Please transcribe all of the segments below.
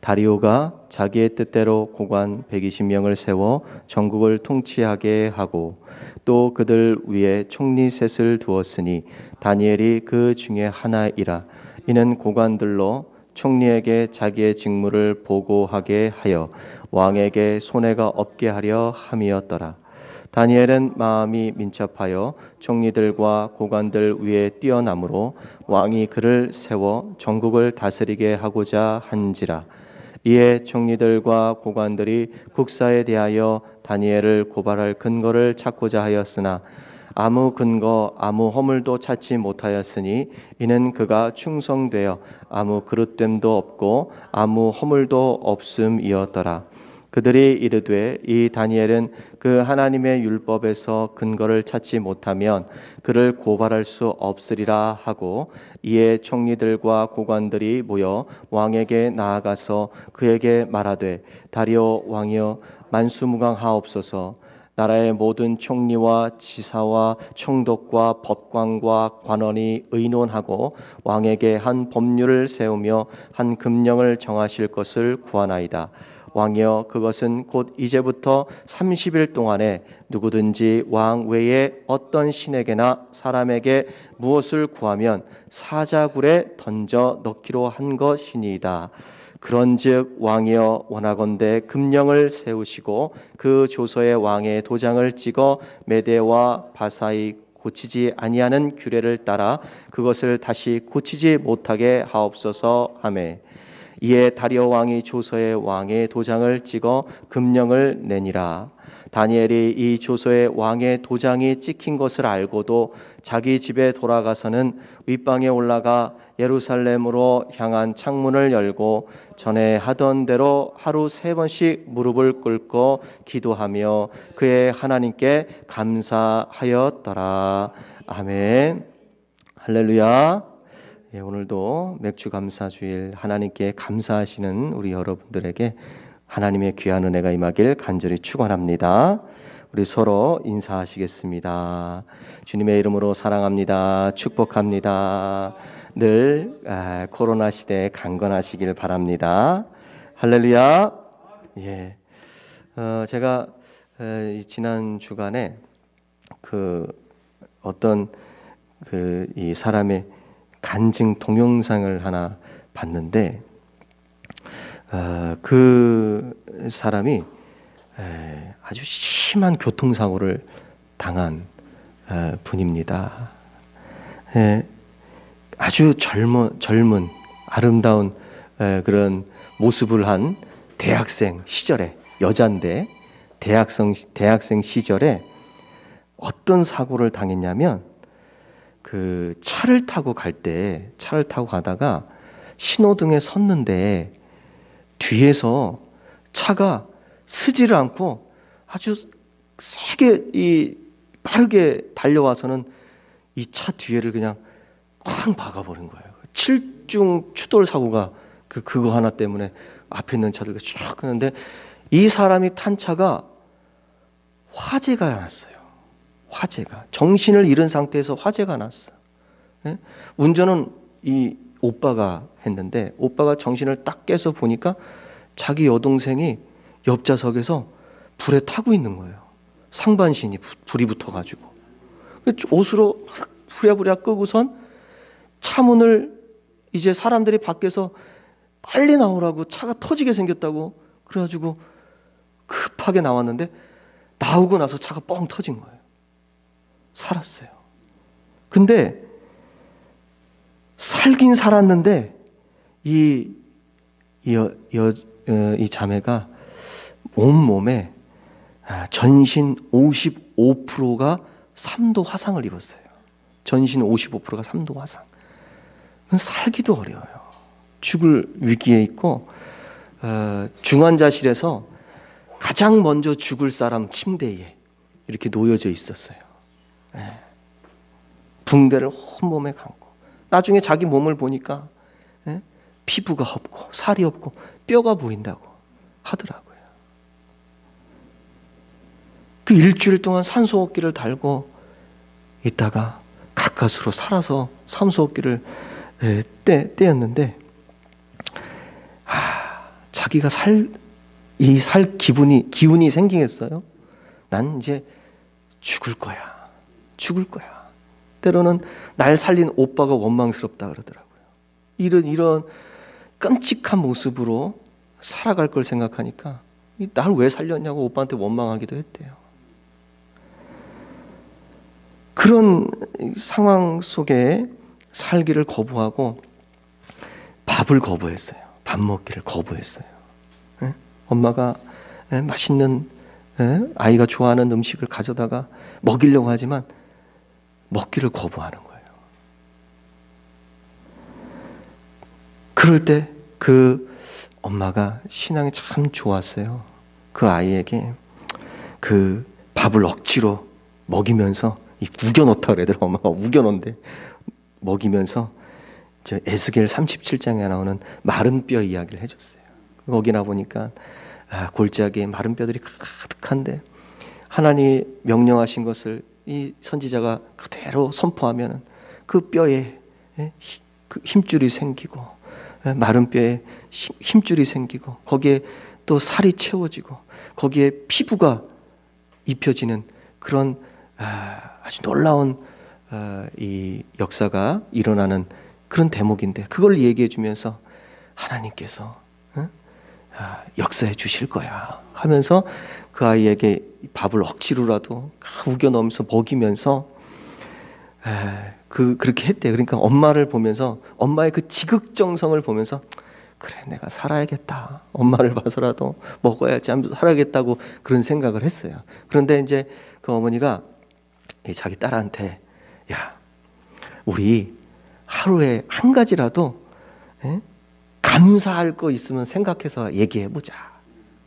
다리오가 자기의 뜻대로 고관 120명을 세워 전국을 통치하게 하고 또 그들 위에 총리 셋을 두었으니 다니엘이 그 중에 하나이라. 이는 고관들로 총리에게 자기의 직무를 보고하게 하여 왕에게 손해가 없게 하려 함이었더라. 다니엘은 마음이 민첩하여 총리들과 고관들 위에 뛰어남으로 왕이 그를 세워 전국을 다스리게 하고자 한지라. 이에 총리들과 고관들이 국사에 대하여 다니엘을 고발할 근거를 찾고자 하였으나 아무 근거 아무 허물도 찾지 못하였으니 이는 그가 충성되어 아무 그릇됨도 없고 아무 허물도 없음이었더라. 그들이 이르되 이 다니엘은 그 하나님의 율법에서 근거를 찾지 못하면 그를 고발할 수 없으리라 하고, 이에 총리들과 고관들이 모여 왕에게 나아가서 그에게 말하되 다리오 왕이여 만수무강하옵소서. 나라의 모든 총리와 지사와 총독과 법관과 관원이 의논하고 왕에게 한 법률을 세우며 한 금령을 정하실 것을 구하나이다. 왕이여 그것은 곧 이제부터 30일 동안에 누구든지 왕 외에 어떤 신에게나 사람에게 무엇을 구하면 사자굴에 던져 넣기로 한 것이니이다. 그런즉 왕이여 원하건대 금령을 세우시고 그 조서에 왕의 도장을 찍어 메대와 바사이 고치지 아니하는 규례를 따라 그것을 다시 고치지 못하게 하옵소서 하매, 이에 다리오 왕이 조서에 왕의 도장을 찍어 금령을 내니라. 다니엘이 이 조서에 왕의 도장이 찍힌 것을 알고도 자기 집에 돌아가서는 윗방에 올라가 예루살렘으로 향한 창문을 열고 전에 하던 대로 하루 3번씩 무릎을 꿇고 기도하며 그의 하나님께 감사하였더라. 아멘. 할렐루야. 예, 오늘도 맥주 감사주일 하나님께 감사하시는 우리 여러분들에게 하나님의 귀한 은혜가 임하길 간절히 축원합니다. 우리 서로 인사하시겠습니다. 주님의 이름으로 사랑합니다. 축복합니다. 늘 코로나 시대에 강건하시길 바랍니다. 할렐루야. 예, 제가 지난 주간에 어떤 이 사람의 간증 동영상을 하나 봤는데, 그 사람이 아주 심한 교통사고를 당한 분입니다. 아주 젊은 아름다운 그런 모습을 한 대학생 시절에, 여잔데 대학생 시절에 어떤 사고를 당했냐면, 그 차를 타고 가다가 신호등에 섰는데 뒤에서 차가 쓰지를 않고 아주 세게 빠르게 달려와서는 이 차 뒤에를 그냥 쾅 박아버린 거예요. 7중 추돌 사고가 그거 하나 때문에 앞에 있는 차들과 쫙 하는데, 이 사람이 탄 차가 화재가 났어요. 정신을 잃은 상태에서 화재가 났어. 예? 운전은 이 오빠가 했는데, 오빠가 정신을 딱 깨서 보니까 자기 여동생이 옆좌석에서 불에 타고 있는 거예요. 상반신이 불이 붙어가지고 옷으로 부랴부랴 끄고선 차 문을, 이제 사람들이 밖에서 빨리 나오라고, 차가 터지게 생겼다고 그래가지고 급하게 나왔는데, 나오고 나서 차가 뻥 터진 거예요. 살았어요. 근데 살긴 살았는데 이 자매가 온몸에 전신 55%가 3도 화상을 입었어요. 전신 55%가 3도 화상. 살기도 어려워요. 죽을 위기에 있고, 중환자실에서 가장 먼저 죽을 사람 침대에 이렇게 놓여져 있었어요. 붕대를 온몸에 감고, 나중에 자기 몸을 보니까 피부가 없고 살이 없고 뼈가 보인다고 하더라고요. 그 일주일 동안 산소호흡기를 달고 있다가 가까스로 살아서 산소호흡기를 떼었는데, 자기가 살 기운이 생기겠어요? 난 이제 죽을 거야. 때로는 날 살린 오빠가 원망스럽다 그러더라고요. 이런 끔찍한 모습으로 살아갈 걸 생각하니까 날 왜 살렸냐고 오빠한테 원망하기도 했대요. 그런 상황 속에 살기를 거부하고 밥을 거부했어요. 밥 먹기를 거부했어요. 엄마가 맛있는 아이가 좋아하는 음식을 가져다가 먹이려고 하지만 먹기를 거부하는 거예요. 그럴 때 그 엄마가 신앙이 참 좋았어요. 그 아이에게 그 밥을 억지로 먹이면서 우겨넣다 그래더라고요. 엄마가 우겨넣는데 먹이면서 저 에스겔 37장에 나오는 마른 뼈 이야기를 해줬어요. 거기나 보니까 골짜기에 마른 뼈들이 가득한데 하나님이 명령하신 것을 이 선지자가 그대로 선포하면 그 뼈에 힘줄이 생기고 마른 뼈에 힘줄이 생기고 거기에 또 살이 채워지고 거기에 피부가 입혀지는 그런 아주 놀라운 이 역사가 일어나는 그런 대목인데 그걸 얘기해 주면서 하나님께서 역사해 주실 거야 하면서 그 아이에게 밥을 억지로라도 우겨 넣으면서 먹이면서 그렇게 했대요. 그러니까 엄마를 보면서 엄마의 그 지극정성을 보면서 그래 내가 살아야겠다. 엄마를 봐서라도 먹어야지 하면서 살아야겠다고 그런 생각을 했어요. 그런데 이제 그 어머니가 자기 딸한테 야 우리 하루에 한 가지라도 감사할 거 있으면 생각해서 얘기해보자.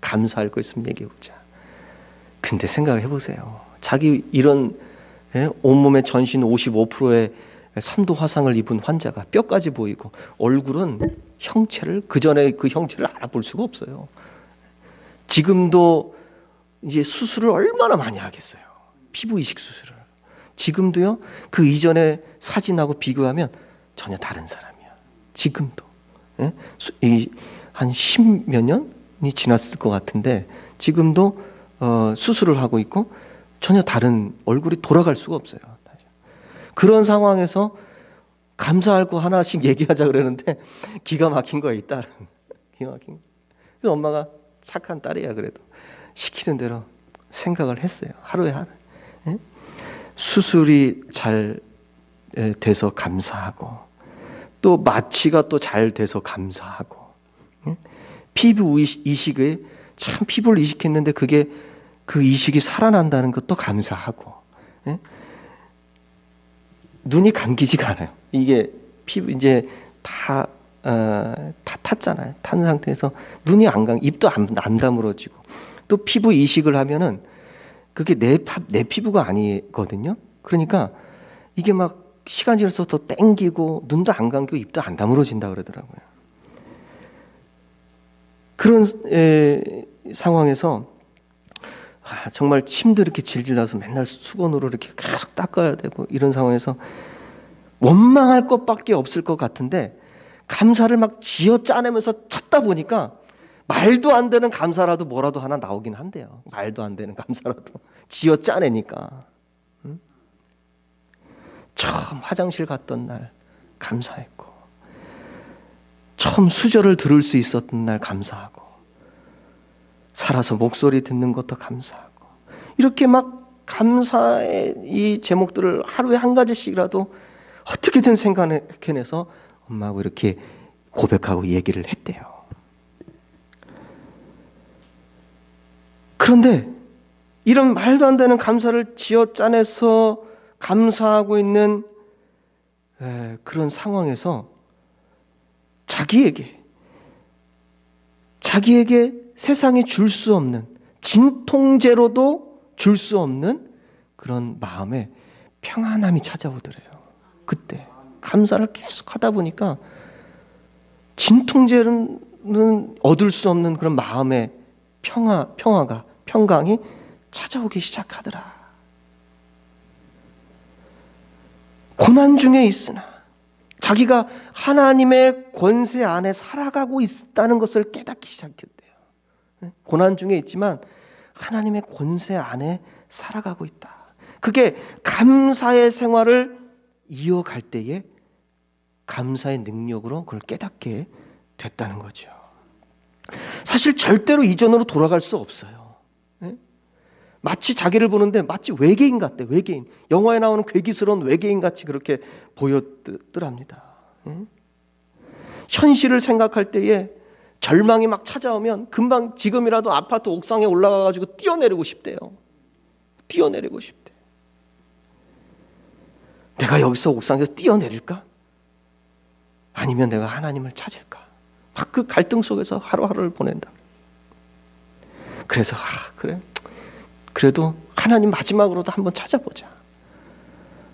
감사할 거 있으면 얘기해보자. 근데 생각해 보세요. 자기 이런 온몸에 전신 55%의 3도 화상을 입은 환자가 뼈까지 보이고 얼굴은 형체를 그전에 그 형체를 알아볼 수가 없어요. 지금도 이제 수술을 얼마나 많이 하겠어요. 피부 이식 수술을. 지금도요. 그 이전의 사진하고 비교하면 전혀 다른 사람이야. 지금도. 한 10몇 년이 지났을 것 같은데 지금도 수술을 하고 있고 전혀 다른 얼굴이 돌아갈 수가 없어요. 그런 상황에서 감사할 거 하나씩 얘기하자 그러는데 기가 막힌 거야 이 딸은. 기가 막힌 거. 그래서 엄마가 착한 딸이야 그래도 시키는 대로 생각을 했어요. 하루에 하루. 수술이 잘 돼서 감사하고 또 마취가 또 잘 돼서 감사하고 피부 이식에 참 피부를 이식했는데 그게 그 이식이 살아난다는 것도 감사하고 눈이 감기지가 않아요. 이게 피부 이제 다 탔잖아요. 탄 상태에서 눈이 안 감, 입도 안 다물어지고 또 피부 이식을 하면은 그게 내 피부가 아니거든요. 그러니까 이게 막 시간이 지나서 더 땡기고 눈도 안 감기고 입도 안 다물어진다 그러더라고요. 그런 상황에서 정말 침도 이렇게 질질 나서 맨날 수건으로 이렇게 계속 닦아야 되고 이런 상황에서 원망할 것밖에 없을 것 같은데 감사를 막 쥐어 짜내면서 찾다 보니까 말도 안 되는 감사라도 뭐라도 하나 나오긴 한대요. 말도 안 되는 감사라도 쥐어 짜내니까. 처음 화장실 갔던 날 감사했고 처음 수저를 들을 수 있었던 날 감사하고 살아서 목소리 듣는 것도 감사하고 이렇게 막 감사의 이 제목들을 하루에 한 가지씩이라도 어떻게든 생각해내서 엄마하고 이렇게 고백하고 얘기를 했대요. 그런데 이런 말도 안 되는 감사를 쥐어짜내서 감사하고 있는 그런 상황에서 자기에게 세상이 줄 수 없는 진통제로도 줄 수 없는 그런 마음에 평안함이 찾아오더래요. 그때 감사를 계속 하다 보니까 진통제는 얻을 수 없는 그런 마음의 평강이 찾아오기 시작하더라. 고난 중에 있으나 자기가 하나님의 권세 안에 살아가고 있다는 것을 깨닫기 시작했대요. 고난 중에 있지만 하나님의 권세 안에 살아가고 있다. 그게 감사의 생활을 이어갈 때에 감사의 능력으로 그걸 깨닫게 됐다는 거죠. 사실 절대로 이전으로 돌아갈 수 없어요. 마치 자기를 보는데 마치 외계인 같대. 외계인. 영화에 나오는 괴기스러운 외계인 같이 그렇게 보였더랍니다. 현실을 생각할 때에 절망이 막 찾아오면 금방 지금이라도 아파트 옥상에 올라가가지고 뛰어내리고 싶대요. 뛰어내리고 싶대. 내가 여기서 옥상에서 뛰어내릴까? 아니면 내가 하나님을 찾을까? 막 그 갈등 속에서 하루하루를 보낸다. 그래서 그래. 그래도 하나님 마지막으로도 한번 찾아보자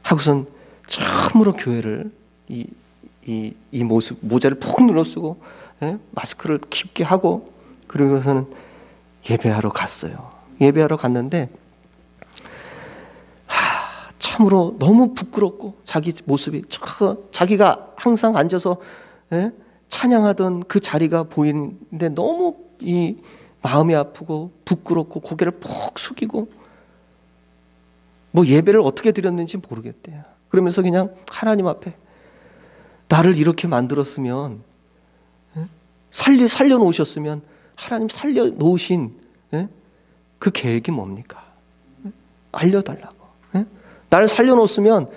하고선 처음으로 교회를 이 모습 모자를 푹 눌러 쓰고 마스크를 깊게 하고 그러고서는 예배하러 갔어요. 예배하러 갔는데 참으로 너무 부끄럽고 자기 모습이 자기가 항상 앉아서 찬양하던 그 자리가 보이는데 너무 이 마음이 아프고 부끄럽고 고개를 푹 숙이고 뭐 예배를 어떻게 드렸는지 모르겠대요. 그러면서 그냥 하나님 앞에 나를 이렇게 만들었으면 살려놓으셨으면 하나님 살려놓으신 그 계획이 뭡니까? 알려달라고. 나를 살려놓으면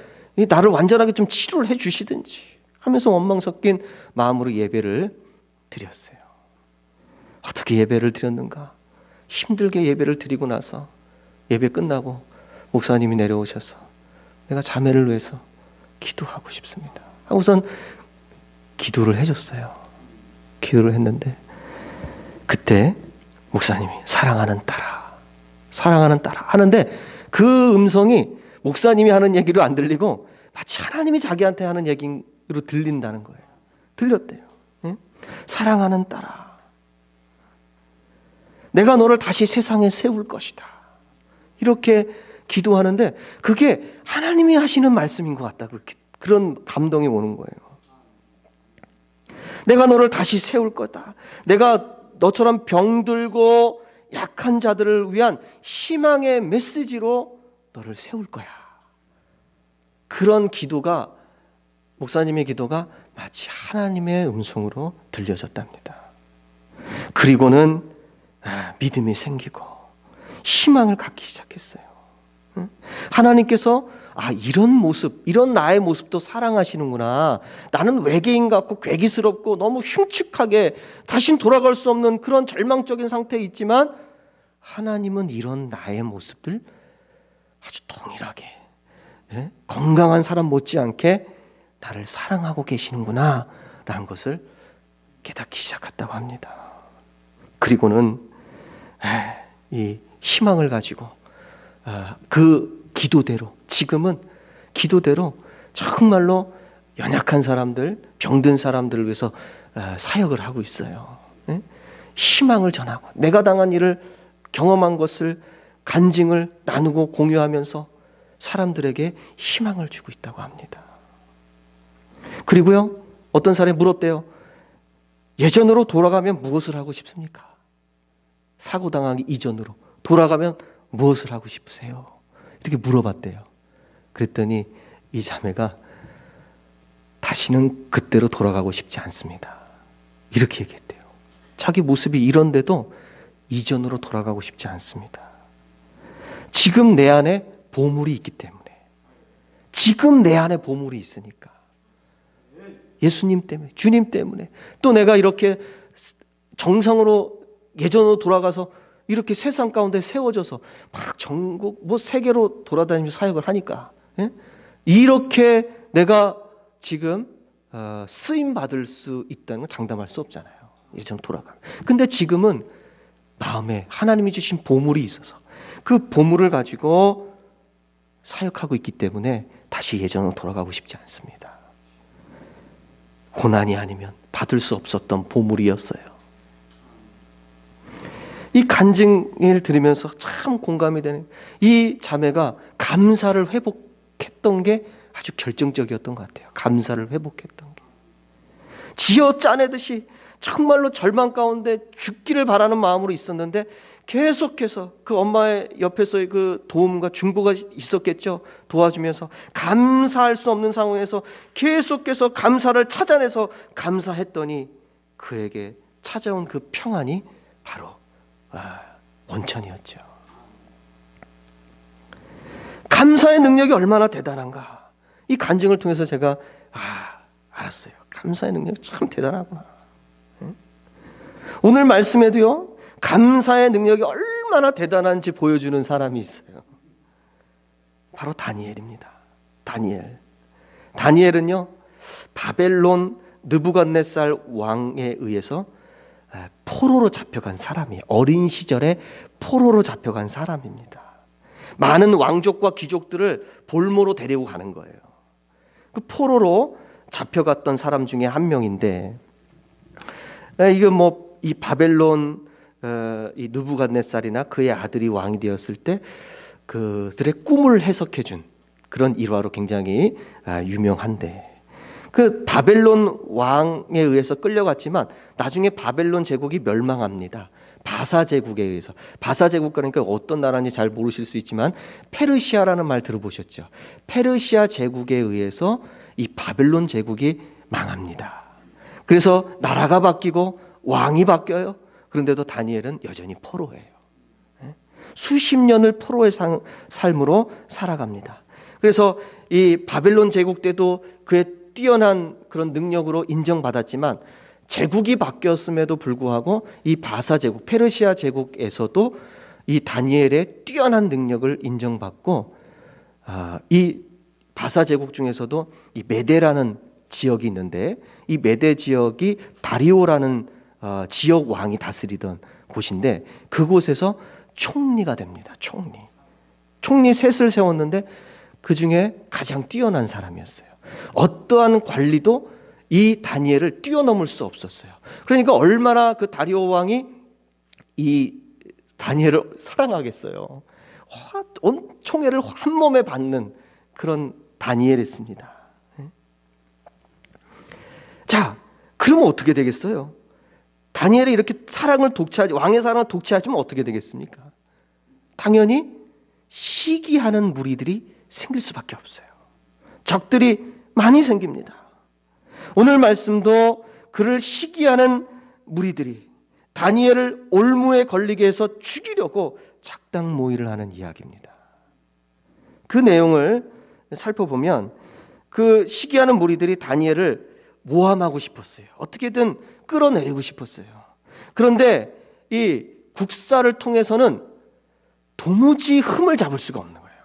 나를 완전하게 좀 치료를 해주시든지 하면서 원망 섞인 마음으로 예배를 드렸어요. 어떻게 예배를 드렸는가? 힘들게 예배를 드리고 나서 예배 끝나고 목사님이 내려오셔서 내가 자매를 위해서 기도하고 싶습니다 하고선 기도를 해줬어요. 기도를 했는데 그때 목사님이 사랑하는 딸아 하는데 그 음성이 목사님이 하는 얘기로 안 들리고 마치 하나님이 자기한테 하는 얘기로 들린다는 거예요. 들렸대요. 사랑하는 딸아, 내가 너를 다시 세상에 세울 것이다. 이렇게 기도하는데 그게 하나님이 하시는 말씀인 것 같다. 그런 감동이 오는 거예요. 내가 너를 다시 세울 거다. 내가 너처럼 병들고 약한 자들을 위한 희망의 메시지로 너를 세울 거야. 그런 기도가 목사님의 기도가 마치 하나님의 음성으로 들려졌답니다. 그리고는 믿음이 생기고 희망을 갖기 시작했어요. 하나님께서 이런 모습, 이런 나의 모습도 사랑하시는구나. 나는 외계인 같고 괴기스럽고 너무 흉측하게 다신 돌아갈 수 없는 그런 절망적인 상태에 있지만 하나님은 이런 나의 모습들 아주 동일하게 건강한 사람 못지않게 나를 사랑하고 계시는구나 라는 것을 깨닫기 시작했다고 합니다. 그리고는 이 희망을 가지고 그 기도대로 지금은 기도대로 정말로 연약한 사람들, 병든 사람들을 위해서 사역을 하고 있어요. 희망을 전하고 내가 당한 일을 경험한 것을 간증을 나누고 공유하면서 사람들에게 희망을 주고 있다고 합니다. 그리고요, 어떤 사람이 물었대요. 예전으로 돌아가면 무엇을 하고 싶습니까? 사고 당하기 이전으로 돌아가면 무엇을 하고 싶으세요? 이렇게 물어봤대요. 그랬더니 이 자매가 다시는 그때로 돌아가고 싶지 않습니다. 이렇게 얘기했대요. 자기 모습이 이런데도 이전으로 돌아가고 싶지 않습니다. 지금 내 안에 보물이 있기 때문에, 지금 내 안에 보물이 있으니까, 예수님 때문에, 주님 때문에, 또 내가 이렇게 정상으로 예전으로 돌아가서 이렇게 세상 가운데 세워져서 막 전국 세계로 돌아다니면서 사역을 하니까 이렇게 내가 지금 쓰임 받을 수 있다는 건 장담할 수 없잖아요. 예전으로 돌아가면. 근데 지금은 마음에 하나님이 주신 보물이 있어서 그 보물을 가지고 사역하고 있기 때문에 다시 예전으로 돌아가고 싶지 않습니다. 고난이 아니면 받을 수 없었던 보물이었어요. 이 간증을 들으면서 참 공감이 되는, 이 자매가 감사를 회복했던 게 아주 결정적이었던 것 같아요. 감사를 회복했던 게. 지어 짜내듯이 정말로 절망 가운데 죽기를 바라는 마음으로 있었는데 계속해서 그 엄마의 옆에서의 그 도움과 중보가 있었겠죠. 도와주면서 감사할 수 없는 상황에서 계속해서 감사를 찾아내서 감사했더니 그에게 찾아온 그 평안이 바로 온천이었죠. 감사의 능력이 얼마나 대단한가. 이 간증을 통해서 제가 알았어요. 감사의 능력이 참 대단하구나. 오늘 말씀에도요, 감사의 능력이 얼마나 대단한지 보여주는 사람이 있어요. 바로 다니엘입니다. 다니엘은요, 바벨론 느부갓네살 왕에 의해서 포로로 잡혀간 사람이에요. 어린 시절에 포로로 잡혀간 사람입니다. 많은 왕족과 귀족들을 볼모로 데리고 가는 거예요. 그 포로로 잡혀갔던 사람 중에 한 명인데, 이게 이 바벨론 이 느부갓네살이나 그의 아들이 왕이 되었을 때 그들의 꿈을 해석해 준 그런 일화로 굉장히 유명한데, 그 바벨론 왕에 의해서 끌려갔지만 나중에 바벨론 제국이 멸망합니다. 바사 제국에 의해서. 바사 제국 그러니까 어떤 나라인지 잘 모르실 수 있지만 페르시아라는 말 들어보셨죠? 페르시아 제국에 의해서 이 바벨론 제국이 망합니다. 그래서 나라가 바뀌고 왕이 바뀌어요. 그런데도 다니엘은 여전히 포로예요. 수십 년을 포로의 삶으로 살아갑니다. 그래서 이 바벨론 제국 때도 그의 뛰어난 그런 능력으로 인정받았지만 제국이 바뀌었음에도 불구하고 이 바사 제국, 페르시아 제국에서도 이 다니엘의 뛰어난 능력을 인정받고, 이 바사 제국 중에서도 이 메데라는 지역이 있는데, 이 메데 지역이 다리오라는 지역 왕이 다스리던 곳인데, 그곳에서 총리가 됩니다. 총리 셋을 세웠는데 그 중에 가장 뛰어난 사람이었어요. 어떠한 관리도 이 다니엘을 뛰어넘을 수 없었어요. 그러니까 얼마나 그 다리오 왕이 이 다니엘을 사랑하겠어요. 온 총애를 한 몸에 받는 그런 다니엘이었습니다. 자, 그러면 어떻게 되겠어요? 다니엘이 이렇게 왕의 사랑을 독차지하면 어떻게 되겠습니까? 당연히 시기하는 무리들이 생길 수밖에 없어요. 적들이 많이 생깁니다. 오늘 말씀도 그를 시기하는 무리들이 다니엘을 올무에 걸리게 해서 죽이려고 작당 모의를 하는 이야기입니다. 그 내용을 살펴보면 그 시기하는 무리들이 다니엘을 모함하고 싶었어요. 어떻게든 끌어내리고 싶었어요. 그런데 이 국사를 통해서는 도무지 흠을 잡을 수가 없는 거예요.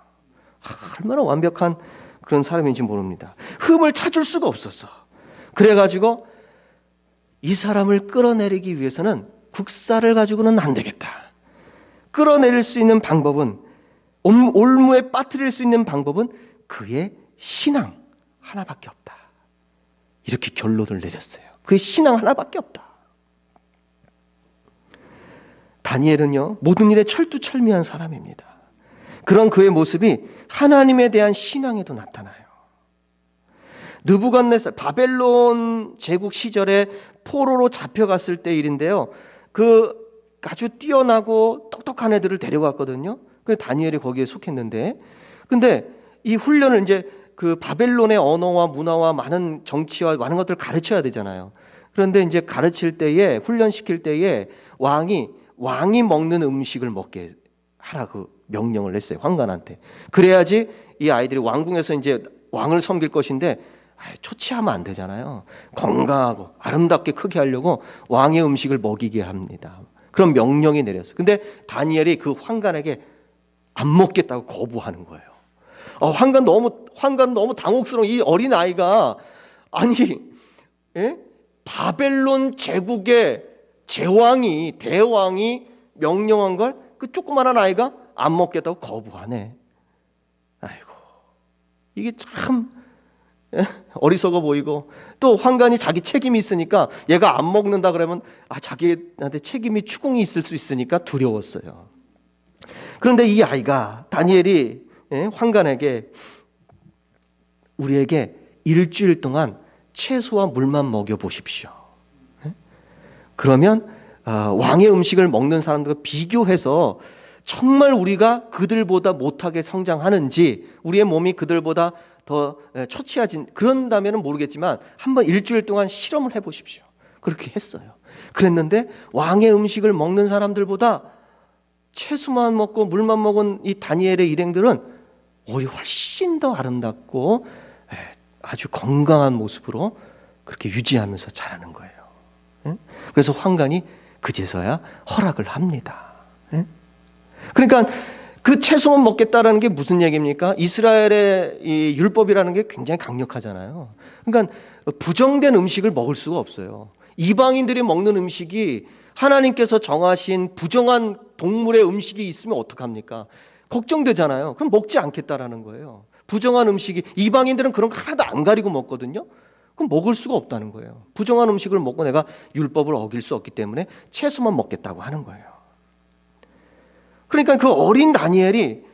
얼마나 완벽한 그런 사람인지 모릅니다. 흠을 찾을 수가 없었어. 그래가지고 이 사람을 끌어내리기 위해서는 국사를 가지고는 안 되겠다. 끌어내릴 수 있는 방법은, 올무에 빠뜨릴 수 있는 방법은 그의 신앙 하나밖에 없다. 이렇게 결론을 내렸어요. 그의 신앙 하나밖에 없다. 다니엘은요, 모든 일에 철두철미한 사람입니다. 그런 그의 모습이 하나님에 대한 신앙에도 나타나요. 느부갓네살 바벨론 제국 시절에 포로로 잡혀갔을 때 일인데요. 그 아주 뛰어나고 똑똑한 애들을 데려갔거든요. 그 다니엘이 거기에 속했는데, 근데 이 훈련을 이제 그 바벨론의 언어와 문화와 많은 정치와 많은 것들을 가르쳐야 되잖아요. 그런데 이제 가르칠 때에, 훈련시킬 때에 왕이 먹는 음식을 먹게 하라고 명령을 냈어요. 황관한테. 그래야지 이 아이들이 왕궁에서 이제 왕을 섬길 것인데 초치하면 안 되잖아요. 건강하고 아름답게 크게 하려고 왕의 음식을 먹이게 합니다. 그런 명령이 내렸어요. 근데 다니엘이 그 황관에게 안 먹겠다고 거부하는 거예요. 황관 너무 당혹스러운 이 어린 아이가, 아니, 바벨론 제국의 대왕이 명령한 걸 그 조그마한 아이가 안 먹겠다고 거부하네. 아이고, 이게 참 어리석어 보이고, 또 황관이 자기 책임이 있으니까 얘가 안 먹는다 그러면 자기한테 책임이 추궁이 있을 수 있으니까 두려웠어요. 그런데 이 아이가, 다니엘이 황관에게 우리에게 일주일 동안 채소와 물만 먹여 보십시오. 그러면 왕의 음식을 먹는 사람들과 비교해서 정말 우리가 그들보다 못하게 성장하는지, 우리의 몸이 그들보다 더 처치하진 그런다면 모르겠지만 한번 일주일 동안 실험을 해보십시오. 그렇게 했어요. 그랬는데 왕의 음식을 먹는 사람들보다 채소만 먹고 물만 먹은 이 다니엘의 일행들은 오히려 훨씬 더 아름답고 아주 건강한 모습으로 그렇게 유지하면서 자라는 거예요. 그래서 환관이 그제서야 허락을 합니다. 그러니까 그 채소만 먹겠다라는 게 무슨 얘기입니까? 이스라엘의 이 율법이라는 게 굉장히 강력하잖아요. 그러니까 부정된 음식을 먹을 수가 없어요. 이방인들이 먹는 음식이 하나님께서 정하신 부정한 동물의 음식이 있으면 어떡합니까? 걱정되잖아요. 그럼 먹지 않겠다라는 거예요. 부정한 음식이, 이방인들은 그런 거 하나도 안 가리고 먹거든요. 그럼 먹을 수가 없다는 거예요. 부정한 음식을 먹고 내가 율법을 어길 수 없기 때문에 채소만 먹겠다고 하는 거예요. 그러니까 그 어린 다니엘이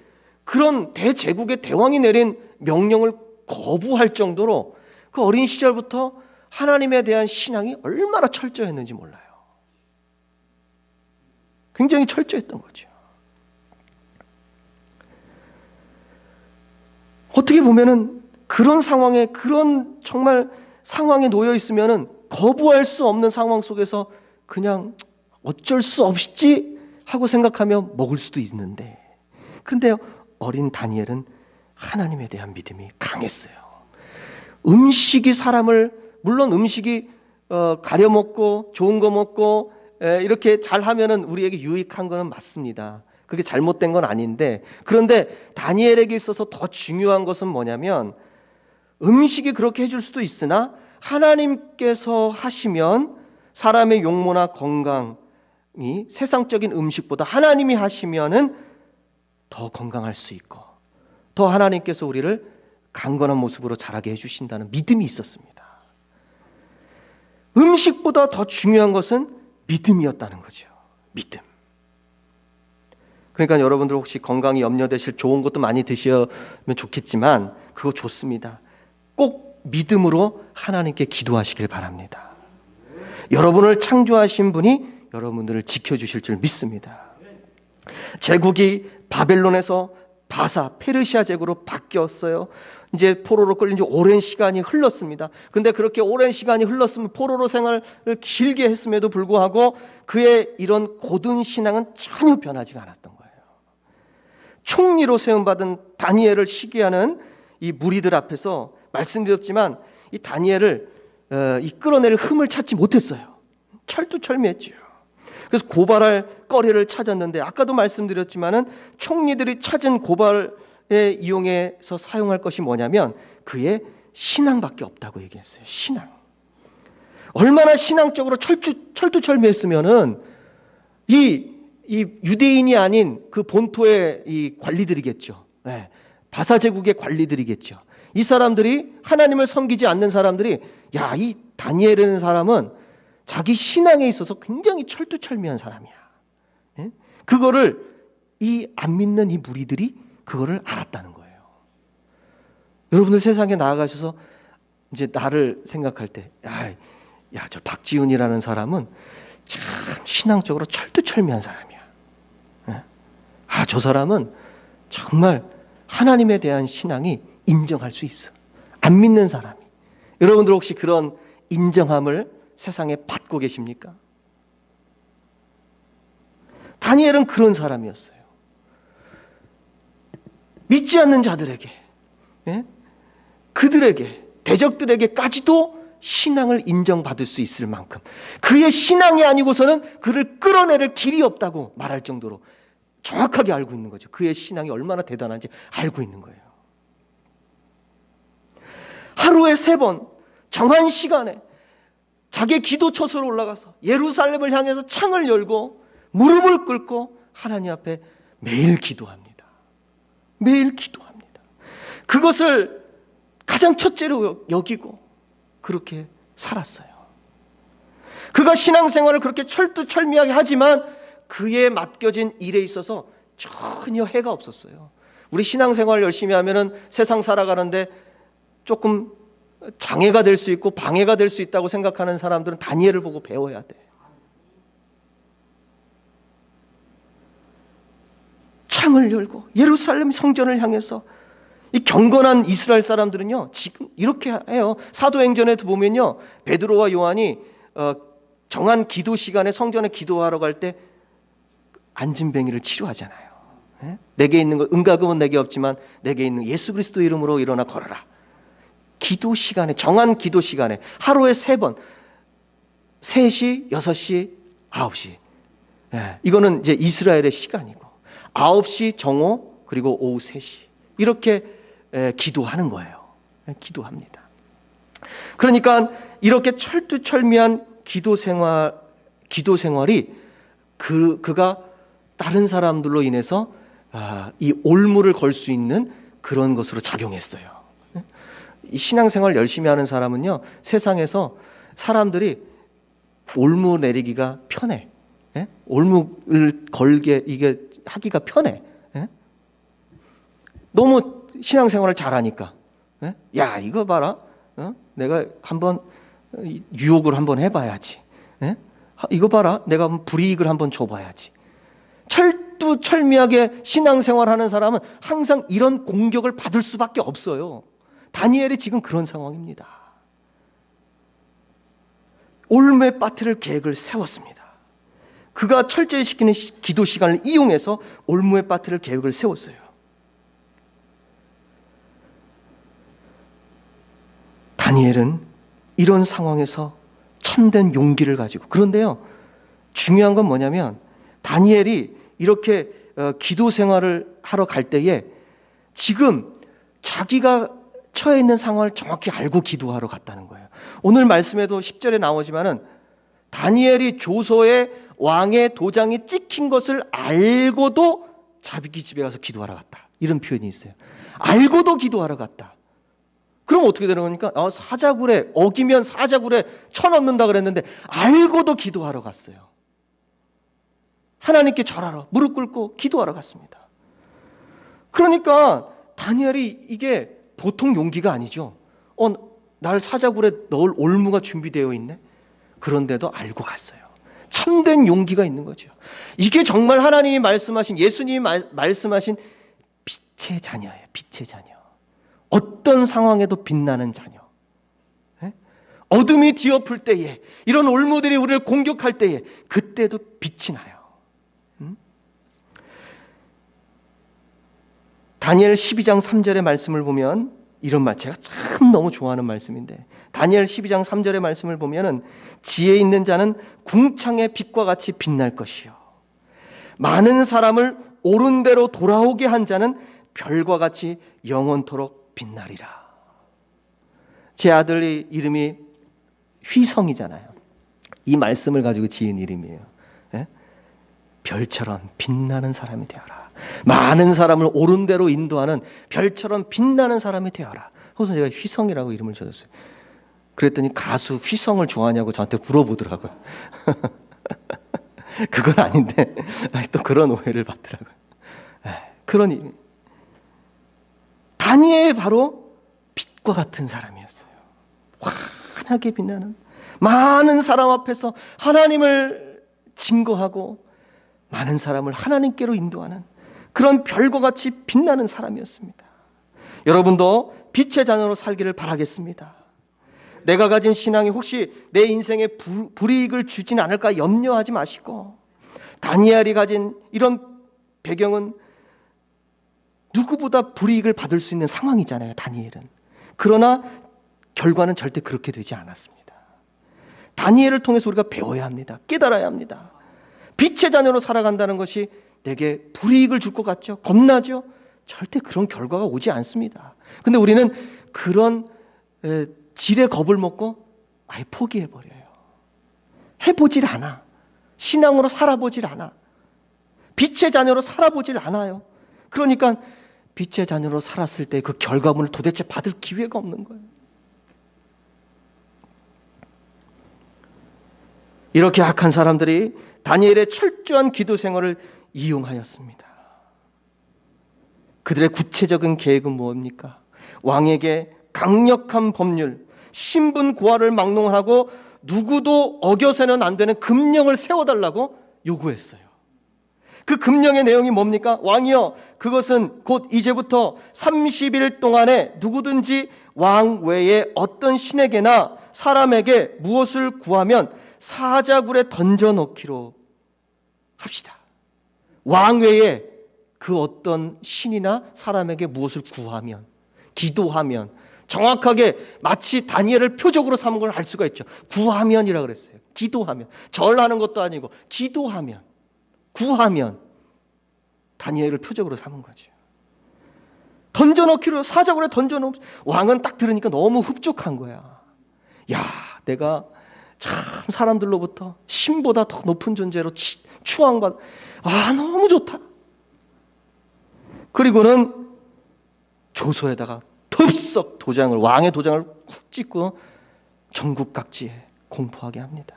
그런 대제국의 대왕이 내린 명령을 거부할 정도로 그 어린 시절부터 하나님에 대한 신앙이 얼마나 철저했는지 몰라요. 굉장히 철저했던 거죠. 어떻게 보면은 그런 상황에, 그런 정말 상황에 놓여 있으면은 거부할 수 없는 상황 속에서 그냥 어쩔 수 없지 하고 생각하며 먹을 수도 있는데, 근데요, 어린 다니엘은 하나님에 대한 믿음이 강했어요. 음식이 사람을, 물론 음식이 가려 먹고 좋은 거 먹고 이렇게 잘 하면은 우리에게 유익한 거는 맞습니다. 그게 잘못된 건 아닌데, 그런데 다니엘에게 있어서 더 중요한 것은 뭐냐면, 음식이 그렇게 해줄 수도 있으나 하나님께서 하시면 사람의 용모나 건강이 세상적인 음식보다 하나님이 하시면은 더 건강할 수 있고 더 하나님께서 우리를 강건한 모습으로 자라게 해주신다는 믿음이 있었습니다. 음식보다 더 중요한 것은 믿음이었다는 거죠. 믿음. 그러니까 여러분들 혹시 건강이 염려되실 좋은 것도 많이 드시면 좋겠지만 그거 좋습니다. 꼭 믿음으로 하나님께 기도하시길 바랍니다. 여러분을 창조하신 분이 여러분들을 지켜주실 줄 믿습니다. 제국이 바벨론에서 바사, 페르시아 제국으로 바뀌었어요. 이제 포로로 끌린 지 오랜 시간이 흘렀습니다. 근데 그렇게 오랜 시간이 흘렀으면 포로로 생활을 길게 했음에도 불구하고 그의 이런 고든 신앙은 전혀 변하지 않았던 거예요. 총리로 세움받은 다니엘을 시기하는 이 무리들 앞에서 말씀드렸지만 이 다니엘을 이끌어낼 흠을 찾지 못했어요. 철두철미했죠. 그래서 고발할 거리를 찾았는데, 아까도 말씀드렸지만은 총리들이 찾은 고발에 이용해서 사용할 것이 뭐냐면 그의 신앙밖에 없다고 얘기했어요. 신앙. 얼마나 신앙적으로 철두철미했으면은 이 유대인이 아닌 그 본토의 이 관리들이겠죠. 네. 바사 제국의 관리들이겠죠. 이 사람들이 하나님을 섬기지 않는 사람들이, 야, 이 다니엘이라는 사람은 자기 신앙에 있어서 굉장히 철두철미한 사람이야. 예? 그거를 이 안 믿는 이 무리들이 그거를 알았다는 거예요. 여러분들 세상에 나아가셔서 이제 나를 생각할 때, 야, 저 박지훈이라는 사람은 참 신앙적으로 철두철미한 사람이야. 예? 저 사람은 정말 하나님에 대한 신앙이 인정할 수 있어. 안 믿는 사람이. 여러분들 혹시 그런 인정함을 세상에 받고 계십니까? 다니엘은 그런 사람이었어요. 믿지 않는 자들에게, 그들에게, 대적들에게까지도 신앙을 인정받을 수 있을 만큼 그의 신앙이 아니고서는 그를 끌어내릴 길이 없다고 말할 정도로 정확하게 알고 있는 거죠. 그의 신앙이 얼마나 대단한지 알고 있는 거예요. 하루에 3번 정한 시간에 자기의 기도 처소로 올라가서 예루살렘을 향해서 창을 열고 무릎을 꿇고 하나님 앞에 매일 기도합니다. 매일 기도합니다. 그것을 가장 첫째로 여기고 그렇게 살았어요. 그가 신앙생활을 그렇게 철두철미하게 하지만 그에 맡겨진 일에 있어서 전혀 해가 없었어요. 우리 신앙생활 열심히 하면은 세상 살아가는데 조금 장애가 될 수 있고 방해가 될 수 있다고 생각하는 사람들은 다니엘을 보고 배워야 돼. 창을 열고 예루살렘 성전을 향해서 이 경건한 이스라엘 사람들은요 지금 이렇게 해요. 사도행전에도 보면요 베드로와 요한이 정한 기도 시간에 성전에 기도하러 갈 때 안진뱅이를 치료하잖아요. 내게 있는 것 은과금은 내게 없지만 내게 있는 예수 그리스도 이름으로 일어나 걸어라. 기도 시간에 정한 기도 시간에 하루에 3번 3시, 6시, 9시 이거는 이제 이스라엘의 시간이고 9시 정오 그리고 오후 3시 이렇게 기도하는 거예요. 기도합니다. 그러니까 이렇게 철두철미한 기도 생활이 그가 다른 사람들로 인해서 이 올무를 걸 수 있는 그런 것으로 작용했어요. 이 신앙생활 열심히 하는 사람은요 세상에서 사람들이 올무 내리기가 편해. 올무를 걸게 이게 하기가 편해. 너무 신앙생활을 잘하니까. 야 이거 봐라. 내가 한번 유혹을 한번 해봐야지. 이거 봐라. 내가 한번 불이익을 한번 줘봐야지. 철두철미하게 신앙생활하는 사람은 항상 이런 공격을 받을 수밖에 없어요. 다니엘이 지금 그런 상황입니다. 올무에 빠뜨릴 계획을 세웠습니다. 그가 철저히 시키는 기도 시간을 이용해서 올무에 빠뜨릴 계획을 세웠어요. 다니엘은 이런 상황에서 참된 용기를 가지고 그런데요 중요한 건 뭐냐면 다니엘이 이렇게 기도 생활을 하러 갈 때에 지금 자기가 처해 있는 상황을 정확히 알고 기도하러 갔다는 거예요. 오늘 말씀에도 10절에 나오지만은 다니엘이 조서에 왕의 도장이 찍힌 것을 알고도 자기 집에 가서 기도하러 갔다. 이런 표현이 있어요. 알고도 기도하러 갔다. 그럼 어떻게 되는 겁니까? 사자굴에 어기면 사자굴에 쳐넣는다 그랬는데 알고도 기도하러 갔어요. 하나님께 절하러 무릎 꿇고 기도하러 갔습니다. 그러니까 다니엘이 이게 보통 용기가 아니죠. 날 사자굴에 넣을 올무가 준비되어 있네. 그런데도 알고 갔어요. 참된 용기가 있는 거죠. 이게 정말 하나님이 말씀하신 예수님이 말씀하신 빛의 자녀예요. 빛의 자녀. 어떤 상황에도 빛나는 자녀. 어둠이 뒤엎을 때에 이런 올무들이 우리를 공격할 때에 그때도 빛이 나요. 다니엘 12장 3절의 말씀을 보면 이런 말 제가 참 너무 좋아하는 말씀인데 다니엘 12장 3절의 말씀을 보면은 지혜 있는 자는 궁창의 빛과 같이 빛날 것이요 많은 사람을 옳은 대로 돌아오게 한 자는 별과 같이 영원토록 빛나리라. 제 아들이 이름이 휘성이잖아요. 이 말씀을 가지고 지은 이름이에요. 별처럼 빛나는 사람이 되어라. 많은 사람을 옳은 대로 인도하는 별처럼 빛나는 사람이 되어라. 그래서 제가 휘성이라고 이름을 지었어요. 그랬더니 가수 휘성을 좋아하냐고 저한테 물어보더라고요. 그건 아닌데 또 그런 오해를 받더라고요. 그런 의미. 다니엘 바로 빛과 같은 사람이었어요. 환하게 빛나는 많은 사람 앞에서 하나님을 증거하고 많은 사람을 하나님께로 인도하는 그런 별과 같이 빛나는 사람이었습니다. 여러분도 빛의 자녀로 살기를 바라겠습니다. 내가 가진 신앙이 혹시 내 인생에 불이익을 주진 않을까 염려하지 마시고 다니엘이 가진 이런 배경은 누구보다 불이익을 받을 수 있는 상황이잖아요. 다니엘은. 그러나 결과는 절대 그렇게 되지 않았습니다. 다니엘을 통해서 우리가 배워야 합니다. 깨달아야 합니다. 빛의 자녀로 살아간다는 것이 내게 불이익을 줄 것 같죠? 겁나죠? 절대 그런 결과가 오지 않습니다. 근데 우리는 그런 질의 겁을 먹고 아예 포기해버려요. 해보질 않아. 신앙으로 살아보질 않아. 빛의 자녀로 살아보질 않아요. 그러니까 빛의 자녀로 살았을 때 그 결과물을 도대체 받을 기회가 없는 거예요. 이렇게 악한 사람들이 다니엘의 철저한 기도 생활을 이용하였습니다. 그들의 구체적인 계획은 무엇입니까? 왕에게 강력한 법률, 신분 구하를 막론하고 누구도 어겨서는 안 되는 금령을 세워달라고 요구했어요. 그 금령의 내용이 뭡니까? 왕이여, 그것은 곧 이제부터 30일 동안에 누구든지 왕 외에 어떤 신에게나 사람에게 무엇을 구하면 사자굴에 던져넣기로 합시다. 왕 외에 그 어떤 신이나 사람에게 무엇을 구하면, 기도하면, 정확하게 마치 다니엘을 표적으로 삼은 걸 알 수가 있죠. 구하면이라고 그랬어요. 기도하면. 절하는 것도 아니고 기도하면, 구하면 다니엘을 표적으로 삼은 거죠. 던져넣기로, 사자굴에 던져넣. 왕은 딱 들으니까 너무 흡족한 거야. 야, 내가 참 사람들로부터 신보다 더 높은 존재로 추앙받. 아, 너무 좋다. 그리고는 조서에다가 덥석 도장을, 왕의 도장을 훅 찍고 전국 각지에 공포하게 합니다.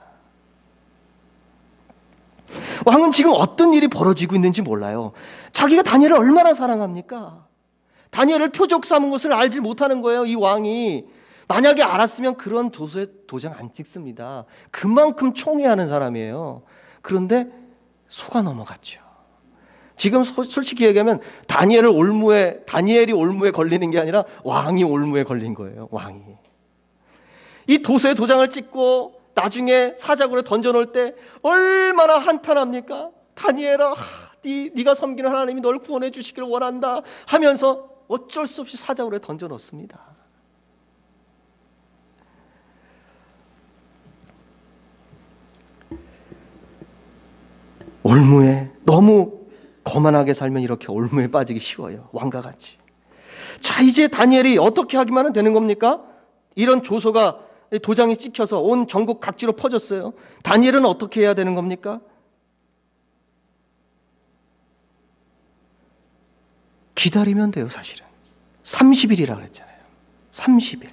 왕은 지금 어떤 일이 벌어지고 있는지 몰라요. 자기가 다니엘을 얼마나 사랑합니까? 다니엘을 표적 삼은 것을 알지 못하는 거예요. 이 왕이 만약에 알았으면 그런 조서에 도장 안 찍습니다. 그만큼 총애하는 사람이에요. 그런데 속아 넘어갔죠. 지금 솔직히 얘기하면 다니엘이 올무에 걸리는 게 아니라 왕이 올무에 걸린 거예요. 왕이. 이 도서에 도장을 찍고 나중에 사자굴에 던져놓을 때 얼마나 한탄합니까? 다니엘아, 네가 섬기는 하나님이 널 구원해 주시길 원한다 하면서 어쩔 수 없이 사자굴에 던져놓습니다. 올무에 너무 거만하게 살면 이렇게 올무에 빠지기 쉬워요. 왕과 같이. 자, 이제 다니엘이 어떻게 하기만 하면 되는 겁니까? 이런 조서가, 도장이 찍혀서 온 전국 각지로 퍼졌어요. 다니엘은 어떻게 해야 되는 겁니까? 기다리면 돼요, 사실은. 30일이라고 그랬잖아요. 30일.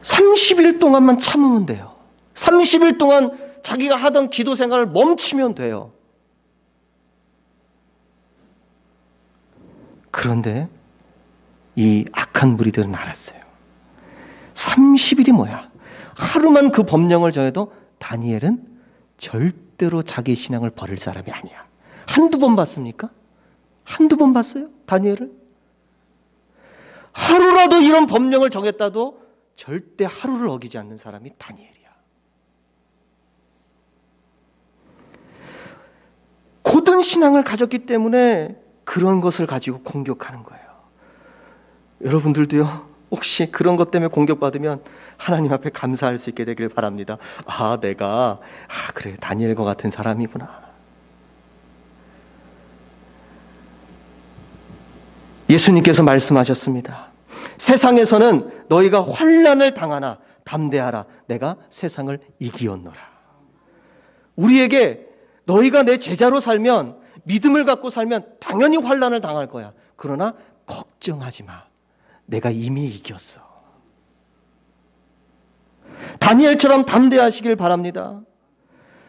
30일 동안만 참으면 돼요. 30일 동안 자기가 하던 기도 생활을 멈추면 돼요. 그런데 이 악한 무리들은 알았어요. 30일이 뭐야? 하루만 그 법령을 정해도 다니엘은 절대로 자기 신앙을 버릴 사람이 아니야. 한두 번 봤습니까? 한두 번 봤어요? 다니엘을? 하루라도 이런 법령을 정했다도 절대 하루를 어기지 않는 사람이 다니엘이야. 고든 신앙을 가졌기 때문에 그런 것을 가지고 공격하는 거예요. 여러분들도요, 혹시 그런 것 때문에 공격받으면 하나님 앞에 감사할 수 있게 되길 바랍니다. 내가 그래, 다니엘과 같은 사람이구나. 예수님께서 말씀하셨습니다. 세상에서는 너희가 환난을 당하나 담대하라. 내가 세상을 이기었노라. 우리에게 너희가 내 제자로 살면, 믿음을 갖고 살면 당연히 환난을 당할 거야. 그러나 걱정하지 마. 내가 이미 이겼어. 다니엘처럼 담대하시길 바랍니다.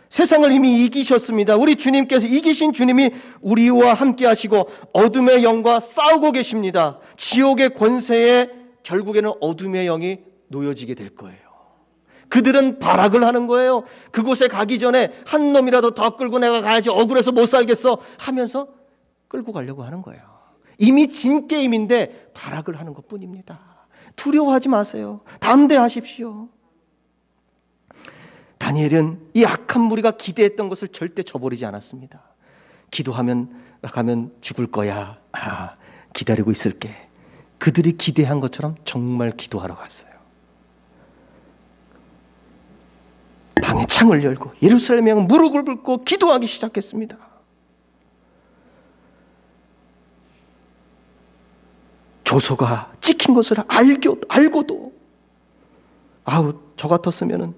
세상을 이미 이기셨습니다. 우리 주님께서, 이기신 주님이 우리와 함께 하시고 어둠의 영과 싸우고 계십니다. 지옥의 권세에 결국에는 어둠의 영이 놓여지게 될 거예요. 그들은 발악을 하는 거예요. 그곳에 가기 전에 한 놈이라도 더 끌고 내가 가야지, 억울해서 못 살겠어 하면서 끌고 가려고 하는 거예요. 이미 진 게임인데 발악을 하는 것뿐입니다. 두려워하지 마세요. 담대하십시오. 다니엘은 이 악한 무리가 기대했던 것을 절대 저버리지 않았습니다. 기도하면 가면 죽을 거야. 기다리고 있을게. 그들이 기대한 것처럼 정말 기도하러 갔어요. 방에 창을 열고 예루살렘에 무릎을 꿇고 기도하기 시작했습니다. 조서가 찍힌 것을 알고도 저 같았으면은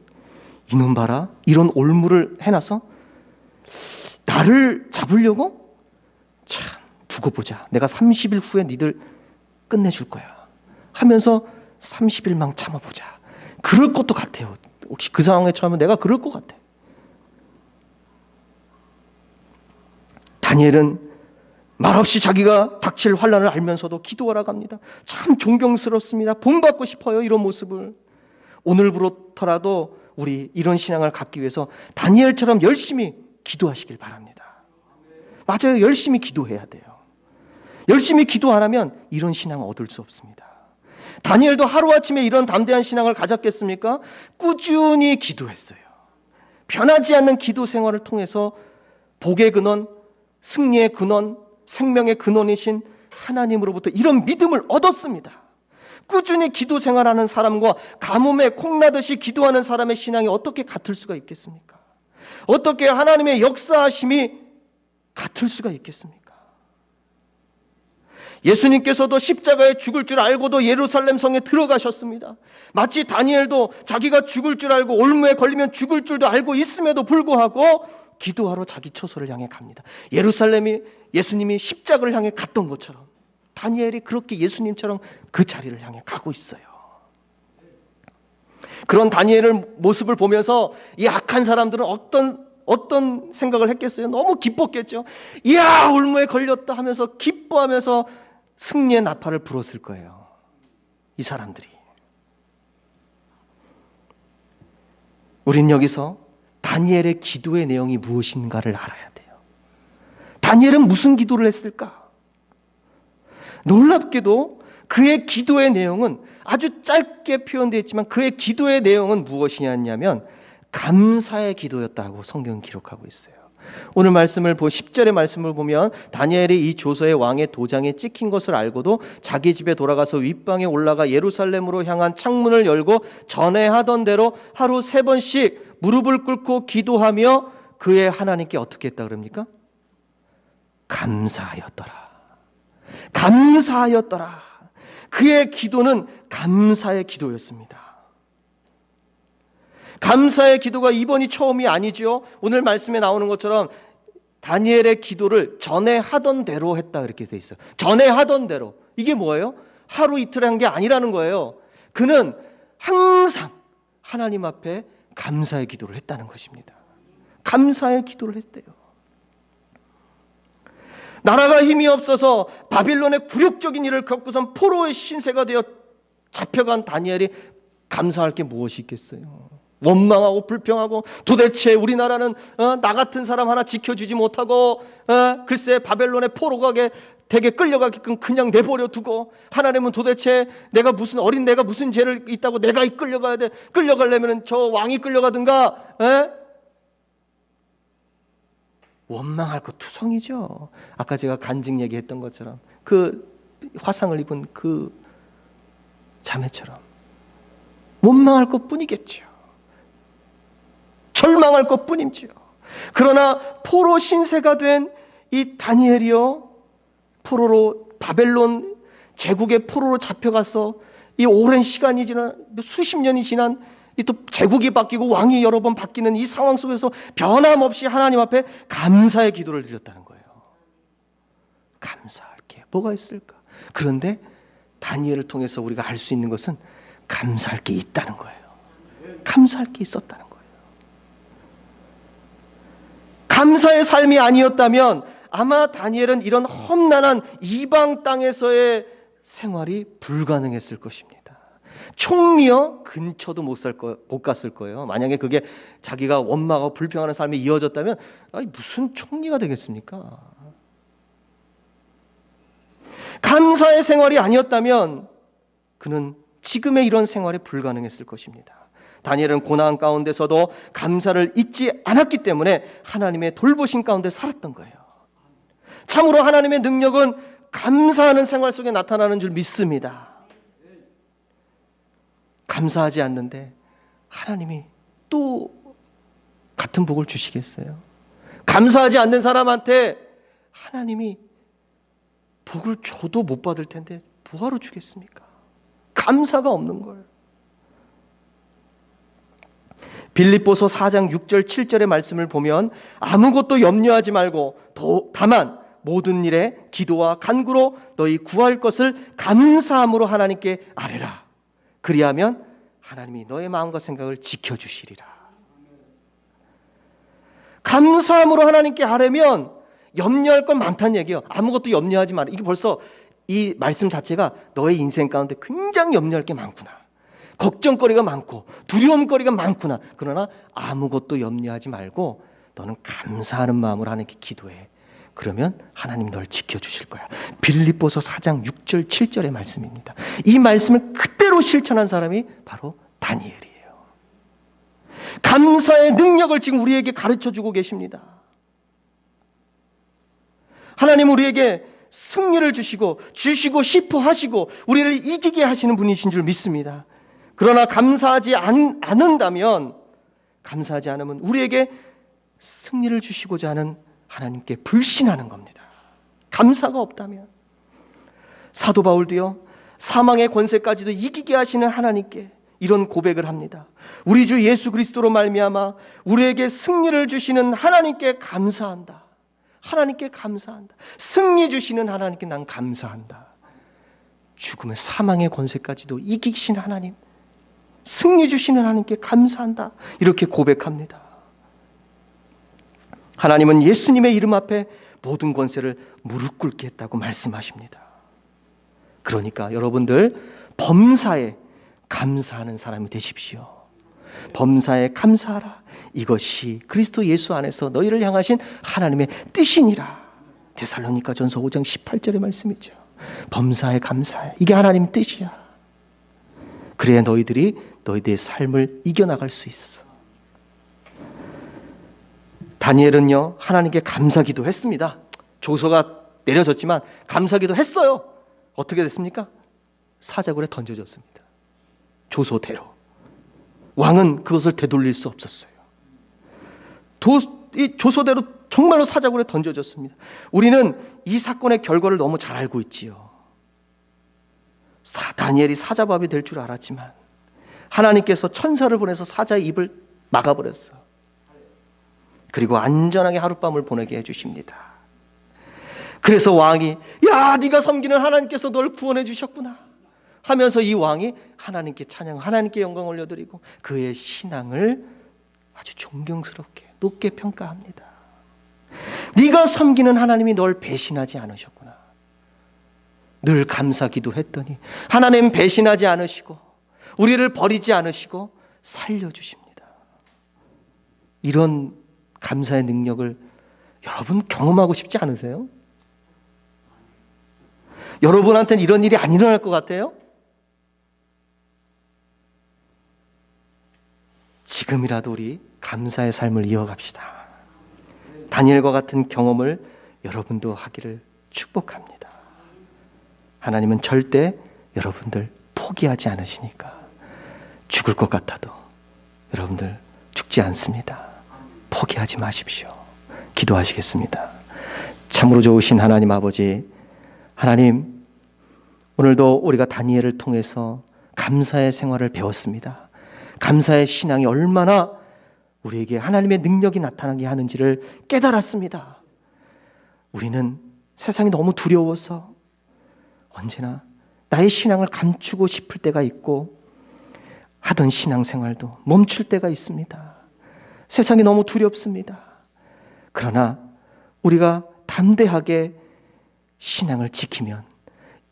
이놈 봐라, 이런 올무를 해놔서 나를 잡으려고? 참, 두고 보자. 내가 30일 후에 니들 끝내줄 거야 하면서 30일만 참아보자. 그럴 것도 같아요. 혹시 그 상황에 처하면 내가 그럴 것 같아. 다니엘은 말없이 자기가 닥칠 환난을 알면서도 기도하러 갑니다. 참 존경스럽습니다. 본받고 싶어요, 이런 모습을. 오늘부터라도 우리 이런 신앙을 갖기 위해서 다니엘처럼 열심히 기도하시길 바랍니다. 맞아요. 열심히 기도해야 돼요. 열심히 기도 안 하면 이런 신앙을 얻을 수 없습니다. 다니엘도 하루아침에 이런 담대한 신앙을 가졌겠습니까? 꾸준히 기도했어요. 변하지 않는 기도 생활을 통해서 복의 근원, 승리의 근원, 생명의 근원이신 하나님으로부터 이런 믿음을 얻었습니다. 꾸준히 기도 생활하는 사람과 가뭄에 콩나듯이 기도하는 사람의 신앙이 어떻게 같을 수가 있겠습니까? 어떻게 하나님의 역사하심이 같을 수가 있겠습니까? 예수님께서도 십자가에 죽을 줄 알고도 예루살렘 성에 들어가셨습니다. 마치 다니엘도 자기가 죽을 줄 알고 올무에 걸리면 죽을 줄도 알고 있음에도 불구하고 기도하러 자기 처소를 향해 갑니다. 예수님이 십자가를 향해 갔던 것처럼 다니엘이 그렇게 예수님처럼 그 자리를 향해 가고 있어요. 그런 다니엘의 모습을 보면서 이 악한 사람들은 어떤 생각을 했겠어요? 너무 기뻤겠죠. 이야, 올무에 걸렸다 하면서 기뻐하면서 승리의 나팔을 불었을 거예요. 이 사람들이. 우린 여기서 다니엘의 기도의 내용이 무엇인가를 알아야 돼요. 다니엘은 무슨 기도를 했을까? 놀랍게도 그의 기도의 내용은 아주 짧게 표현되어 있지만 그의 기도의 내용은 무엇이냐면 감사의 기도였다고 성경은 기록하고 있어요. 오늘 말씀을 10절의 말씀을 보면 다니엘이 이 조서의 왕의 도장에 찍힌 것을 알고도 자기 집에 돌아가서 윗방에 올라가 예루살렘으로 향한 창문을 열고 전에 하던 대로 하루 3번씩 무릎을 꿇고 기도하며 그의 하나님께 어떻게 했다 그럽니까? 감사하였더라. 감사하였더라. 그의 기도는 감사의 기도였습니다. 감사의 기도가 이번이 처음이 아니죠. 오늘 말씀에 나오는 것처럼 다니엘의 기도를 전에 하던 대로 했다 그렇게 돼 있어요. 전에 하던 대로. 이게 뭐예요? 하루 이틀 한 게 아니라는 거예요. 그는 항상 하나님 앞에 감사의 기도를 했다는 것입니다. 감사의 기도를 했대요. 나라가 힘이 없어서 바빌론의 굴욕적인 일을 겪고선 포로의 신세가 되어 잡혀간 다니엘이 감사할 게 무엇이 있겠어요? 원망하고 불평하고 도대체 우리나라는 나 같은 사람 하나 지켜주지 못하고 글쎄 바벨론의 포로가 되게 끌려가게끔 그냥 내버려 두고 하나님은 도대체 내가 무슨 어린 내가 무슨 죄를 있다고 내가 끌려가야 돼. 끌려가려면 저 왕이 끌려가든가. 원망할 것 투성이죠. 아까 제가 간증 얘기했던 것처럼 그 화상을 입은 그 자매처럼 원망할 것 뿐이겠죠. 절망할 것 뿐이죠. 그러나 포로 신세가 된 이 다니엘이요, 포로로 바벨론 제국의 포로로 잡혀가서 이 오랜 시간이 지난 수십 년이 지난 이 또 제국이 바뀌고 왕이 여러 번 바뀌는 이 상황 속에서 변함없이 하나님 앞에 감사의 기도를 드렸다는 거예요. 감사할 게 뭐가 있을까? 그런데 다니엘을 통해서 우리가 알 수 있는 것은 감사할 게 있다는 거예요. 감사할 게 있었다는 거예요. 감사의 삶이 아니었다면 아마 다니엘은 이런 험난한 이방 땅에서의 생활이 불가능했을 것입니다. 총리요 근처도 못 갔을 거예요. 만약에 그게 자기가 원망하고 불평하는 삶이 이어졌다면 무슨 총리가 되겠습니까? 감사의 생활이 아니었다면 그는 지금의 이런 생활이 불가능했을 것입니다. 다니엘은 고난 가운데서도 감사를 잊지 않았기 때문에 하나님의 돌보심 가운데 살았던 거예요. 참으로 하나님의 능력은 감사하는 생활 속에 나타나는 줄 믿습니다. 감사하지 않는데 하나님이 또 같은 복을 주시겠어요? 감사하지 않는 사람한테 하나님이 복을 줘도 못 받을 텐데 뭐하러 주겠습니까? 감사가 없는 걸. 빌립보서 4장 6절 7절의 말씀을 보면 아무것도 염려하지 말고 다만 모든 일에 기도와 간구로 너희 구할 것을 감사함으로 하나님께 아뢰라. 그리하면 하나님이 너의 마음과 생각을 지켜주시리라. 감사함으로 하나님께 아뢰면 염려할 건 많다는 얘기예요. 아무것도 염려하지 마라. 이게 벌써 이 말씀 자체가 너의 인생 가운데 굉장히 염려할 게 많구나. 걱정거리가 많고 두려움거리가 많구나. 그러나 아무것도 염려하지 말고 너는 감사하는 마음으로 하나님께 기도해. 그러면 하나님 널 지켜주실 거야. 빌립보서 4장 6절 7절의 말씀입니다. 이 말씀을 그대로 실천한 사람이 바로 다니엘이에요. 감사의 능력을 지금 우리에게 가르쳐주고 계십니다. 하나님 우리에게 승리를 주시고 싶어 하시고 우리를 이기게 하시는 분이신 줄 믿습니다. 그러나 감사하지 않으면 우리에게 승리를 주시고자 하는 하나님께 불신하는 겁니다. 감사가 없다면. 사도 바울도요, 사망의 권세까지도 이기게 하시는 하나님께 이런 고백을 합니다. 우리 주 예수 그리스도로 말미암아 우리에게 승리를 주시는 하나님께 감사한다. 하나님께 감사한다. 승리 주시는 하나님께 난 감사한다. 죽음의 사망의 권세까지도 이기신 하나님, 승리 주시는 하나님께 감사한다. 이렇게 고백합니다. 하나님은 예수님의 이름 앞에 모든 권세를 무릎 꿇게 했다고 말씀하십니다. 그러니까 여러분들 범사에 감사하는 사람이 되십시오. 범사에 감사하라. 이것이 그리스도 예수 안에서 너희를 향하신 하나님의 뜻이니라. 데살로니가전서 5장 18절의 말씀이죠. 범사에 감사해. 이게 하나님의 뜻이야. 그래야 너희들의 삶을 이겨나갈 수 있어. 다니엘은요, 하나님께 감사기도 했습니다. 조서가 내려졌지만 감사기도 했어요. 어떻게 됐습니까? 사자굴에 던져졌습니다. 조서대로. 왕은 그것을 되돌릴 수 없었어요. 이 조서대로 정말로 사자굴에 던져졌습니다. 우리는 이 사건의 결과를 너무 잘 알고 있지요. 다니엘이 사자밥이 될 줄 알았지만 하나님께서 천사를 보내서 사자의 입을 막아버렸어요. 그리고 안전하게 하룻밤을 보내게 해주십니다. 그래서 왕이 야, 네가 섬기는 하나님께서 널 구원해 주셨구나 하면서 이 왕이 하나님께 찬양, 하나님께 영광 올려드리고 그의 신앙을 아주 존경스럽게 높게 평가합니다. 네가 섬기는 하나님이 널 배신하지 않으셨구나. 늘 감사기도 했더니 하나님 배신하지 않으시고 우리를 버리지 않으시고 살려주십니다. 이런 감사의 능력을 여러분 경험하고 싶지 않으세요? 여러분한테는 이런 일이 안 일어날 것 같아요? 지금이라도 우리 감사의 삶을 이어갑시다. 다니엘과 같은 경험을 여러분도 하기를 축복합니다. 하나님은 절대 여러분들 포기하지 않으시니까 죽을 것 같아도 여러분들 죽지 않습니다. 포기하지 마십시오. 기도하시겠습니다. 참으로 좋으신 하나님 아버지, 하나님 오늘도 우리가 다니엘을 통해서 감사의 생활을 배웠습니다. 감사의 신앙이 얼마나 우리에게 하나님의 능력이 나타나게 하는지를 깨달았습니다. 우리는 세상이 너무 두려워서 언제나 나의 신앙을 감추고 싶을 때가 있고 하던 신앙생활도 멈출 때가 있습니다. 세상이 너무 두렵습니다. 그러나 우리가 담대하게 신앙을 지키면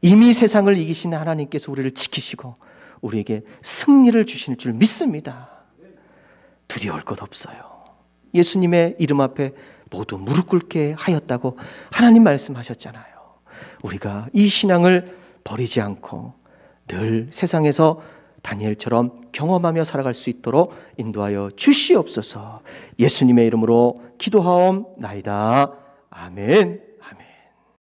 이미 세상을 이기시는 하나님께서 우리를 지키시고 우리에게 승리를 주실 줄 믿습니다. 두려울 것 없어요. 예수님의 이름 앞에 모두 무릎 꿇게 하였다고 하나님 말씀하셨잖아요. 우리가 이 신앙을 버리지 않고 늘 세상에서 다니엘처럼 경험하며 살아갈 수 있도록 인도하여 주시옵소서. 예수님의 이름으로 기도하옵나이다. 아멘.